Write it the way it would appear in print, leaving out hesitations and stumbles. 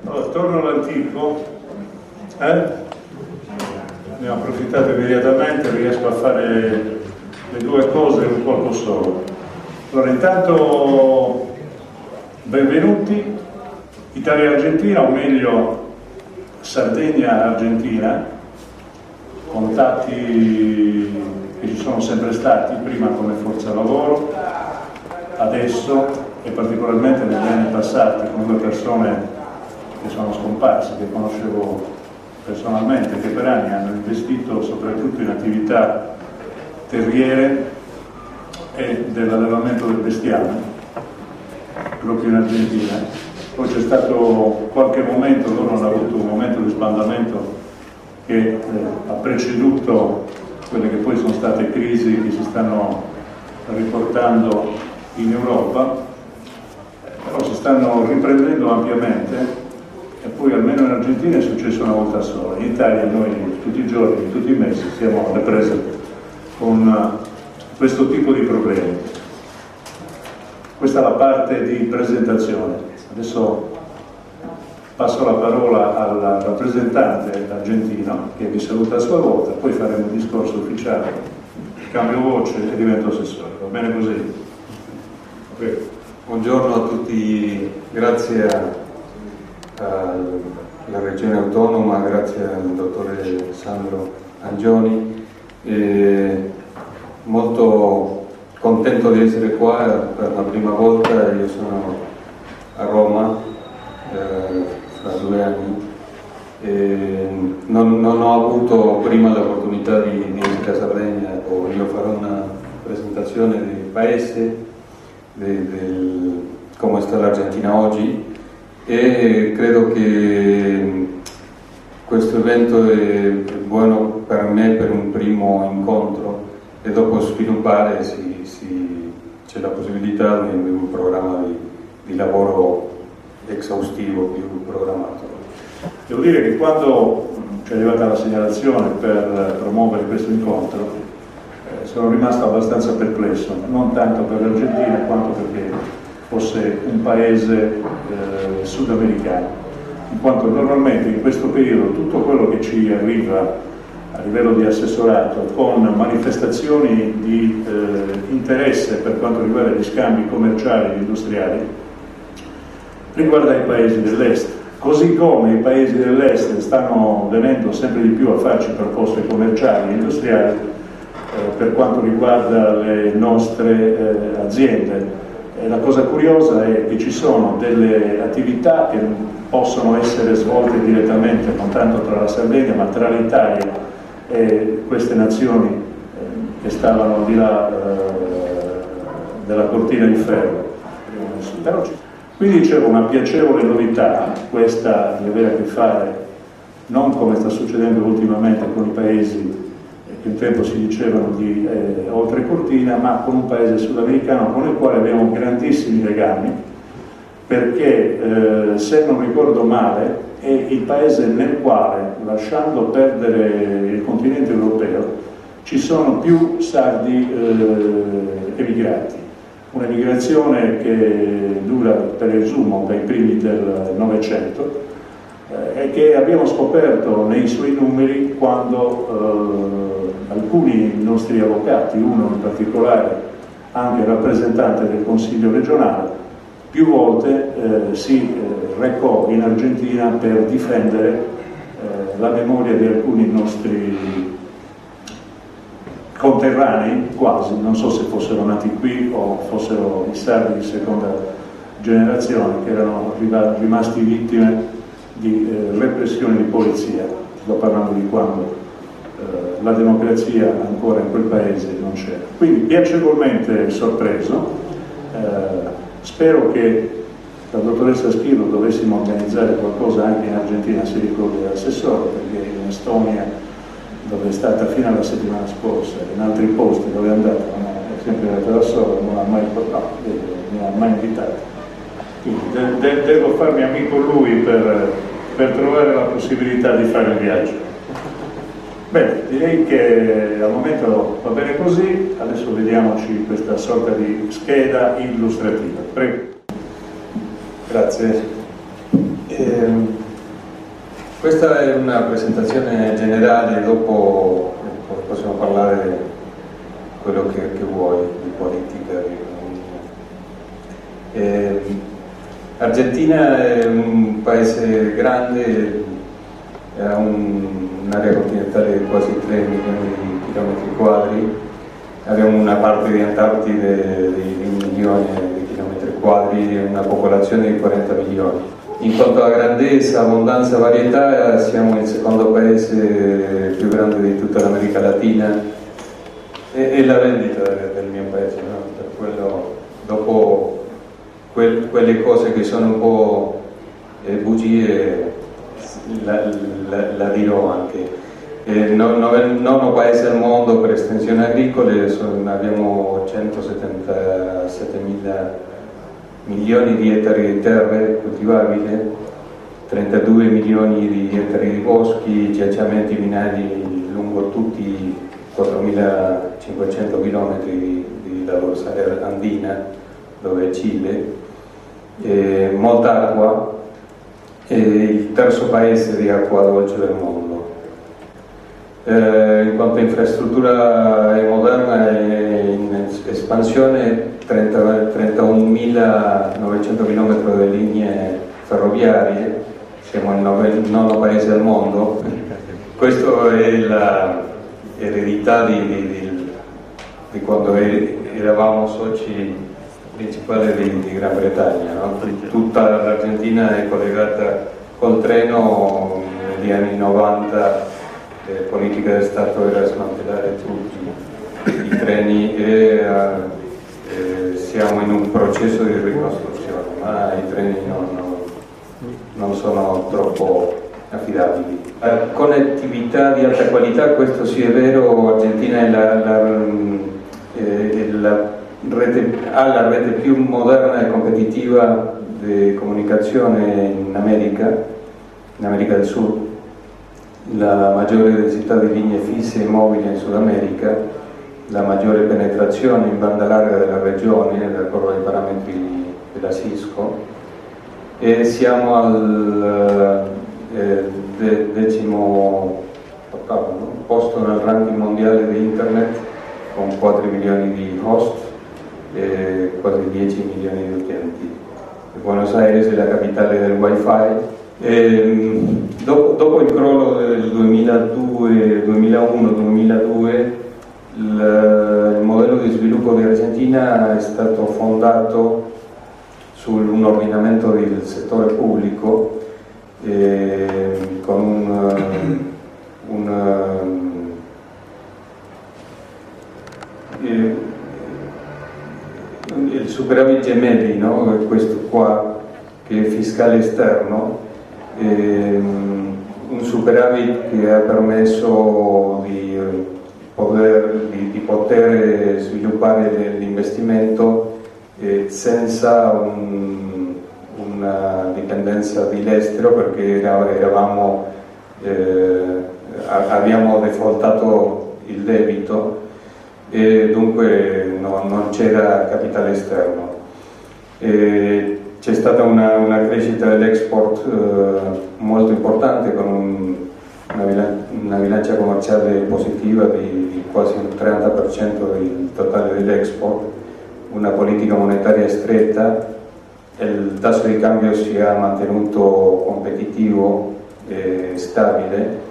Allora, torno all'antico, ne ho approfittato immediatamente, riesco a fare le due cose in un colpo solo. Allora, intanto benvenuti, Italia-Argentina, o meglio Sardegna-Argentina, contatti che ci sono sempre stati, prima come forza lavoro, adesso e particolarmente negli anni passati con due persone che sono scomparse, che conoscevo personalmente, che per anni hanno investito soprattutto in attività terriere e dell'allevamento del bestiame, proprio in Argentina. Poi c'è stato qualche momento, loro hanno avuto un momento di sbandamento che ha preceduto quelle che poi sono state crisi che si stanno riportando in Europa, però si stanno riprendendo ampiamente. E poi almeno in Argentina è successo una volta sola. In Italia noi tutti i giorni, tutti i mesi siamo alle prese con questo tipo di problemi. Questa è la parte di presentazione. Adesso passo la parola al rappresentante argentino che vi saluta a sua volta, poi faremo un discorso ufficiale, cambio voce e divento assessore. Va bene così? Prego. Buongiorno a tutti, grazie alla Regione Autonoma, grazie al dottore Sandro Angioni. Molto contento di essere qua per la prima volta. Io sono a Roma fra 2 anni e non ho avuto prima l'opportunità di essere a Sardegna. Io farò una presentazione del paese, come sta l'Argentina oggi, e credo che questo evento è buono per me per un primo incontro e dopo sviluppare c'è la possibilità di un programma di lavoro esaustivo, più programmato. Devo dire che quando ci è arrivata la segnalazione per promuovere questo incontro sono rimasto abbastanza perplesso, non tanto per l'Argentina quanto perché fosse un paese sudamericano, in quanto normalmente in questo periodo tutto quello che ci arriva a livello di assessorato con manifestazioni di interesse per quanto riguarda gli scambi commerciali e industriali riguarda i paesi dell'est, così come i paesi dell'est stanno venendo sempre di più a farci proposte commerciali e industriali per quanto riguarda le nostre aziende. E la cosa curiosa è che ci sono delle attività che possono essere svolte direttamente non tanto tra la Sardegna ma tra l'Italia e queste nazioni che stavano di là della cortina di ferro. Quindi c'era una piacevole novità, questa di avere a che fare non come sta succedendo ultimamente con i paesi che un tempo si dicevano di oltre cortina, ma con un paese sudamericano con il quale abbiamo grandissimi legami, perché se non ricordo male è il paese nel quale, lasciando perdere il continente europeo, ci sono più sardi emigrati. Un'emigrazione che dura per resumo dai primi del Novecento e che abbiamo scoperto nei suoi numeri quando alcuni nostri avvocati, uno in particolare anche rappresentante del Consiglio regionale, più volte si recò in Argentina per difendere la memoria di alcuni nostri conterranei, quasi, non so se fossero nati qui o fossero i sardi di seconda generazione, che erano rimasti vittime di repressione di polizia. Sto parlando di quando la democrazia ancora in quel paese non c'era. Quindi piacevolmente sorpreso, spero che la dottoressa Schirru dovessimo organizzare qualcosa anche in Argentina, si ricordi dell'assessore, perché in Estonia, dove è stata fino alla settimana scorsa, in altri posti dove è andata, è sempre andata da sola, non ha mai, mi ha mai invitato. Quindi devo farmi amico lui per trovare la possibilità di fare il viaggio. Bene, direi che al momento va bene così, adesso vediamoci questa sorta di scheda illustrativa. Prego. Grazie. Questa è una presentazione generale, dopo possiamo parlare di quello che vuoi, di politica, di economia. L'Argentina è un paese grande, ha un'area continentale di quasi 3 milioni di chilometri quadri, abbiamo una parte di Antartide di 1 milione di chilometri quadri e una popolazione di 40 milioni. In quanto a grandezza, abbondanza, varietà, siamo il secondo paese più grande di tutta l'America Latina e la vendita del mio paese, no? Per quello, dopo quelle cose che sono un po' bugie la dirò anche. Nono paese al mondo per estensione agricole, abbiamo 177.000 milioni di ettari di terre coltivabili, 32 milioni di ettari di boschi, giacimenti mineri lungo tutti i 4.500 km della dorsale andina, dove è Cile, molta acqua, e il terzo paese di acqua dolce del mondo. In quanto a infrastruttura è moderna e in espansione, 31.900 km di linee ferroviarie, siamo il nono paese al mondo. Questa è l'eredità di quando eravamo soci principali di Gran Bretagna, no? Tutta l'Argentina è collegata col treno negli anni 90. Politica del Stato era smantellare tutti i treni e siamo in un processo di ricostruzione, ma i treni non sono troppo affidabili. La connettività di alta qualità, questo sì è vero, Argentina ha la rete più moderna e competitiva di comunicazione in America del Sud, la maggiore densità di linee fisse e mobili in Sud America, la maggiore penetrazione in banda larga della regione, nel accordo dei parametri della Cisco, e siamo al 18° posto nel ranking mondiale di internet con 4 milioni di host e quasi 10 milioni di utenti. Buenos Aires è la capitale del wifi. Dopo il crollo del 2001-2002, il modello di sviluppo di Argentina è stato fondato su un ordinamento del settore pubblico con il superavit gemelli, no? Questo qua che è fiscale esterno, un superavit che ha permesso di poter sviluppare l'investimento senza una dipendenza dall'estero, perché abbiamo defaultato il debito e dunque non c'era capitale esterno. C'è stata una crescita dell'export molto importante, con una bilancia commerciale positiva di quasi il 30% del totale dell'export, una politica monetaria stretta, il tasso di cambio si è mantenuto competitivo e stabile,